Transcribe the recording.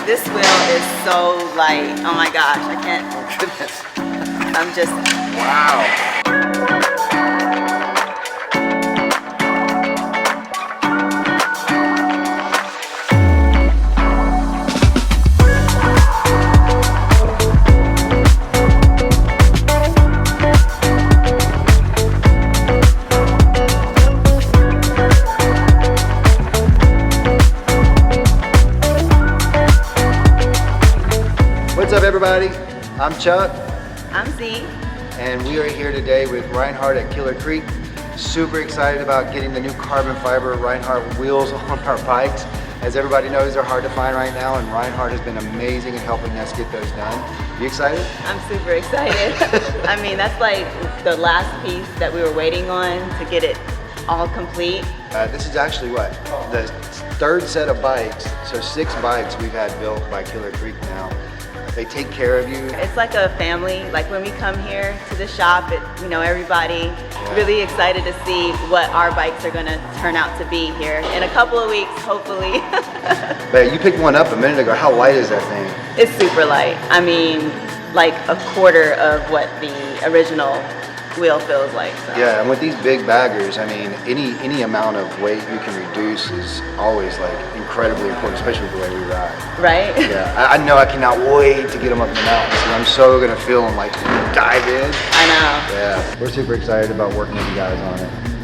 This wheel is so light. Oh my gosh, I can't. Oh goodness. I'm just. Wow. What's up, everybody? I'm Chuck. I'm Zee. And we are here today with Rinehart at Killer Creek. Super excited about getting the new carbon fiber Rinehart wheels on our bikes. As everybody knows, they're hard to find right now, and Rinehart has been amazing in helping us get those done. You excited? I'm super excited. I mean, that's like the last piece that we were waiting on to get it all complete. This is actually what? The third set of bikes. So 6 bikes we've had built by Killer Creek now. They take care of you. It's like a family. Like when we come here to the shop, you know, everybody really excited to see what our bikes are gonna turn out to be here in a couple of weeks, hopefully. But you picked one up a minute ago. How light is that thing? It's super light. I mean, like a quarter of what the original wheel feels like. So. Yeah, and with these big baggers, I mean, any amount of weight you can reduce is always like incredibly important, especially with the way we ride. Right? Yeah, I know I cannot wait to get them up in the mountains, and I'm so gonna feel them like dive in. I know. Yeah, we're super excited about working with you guys on it.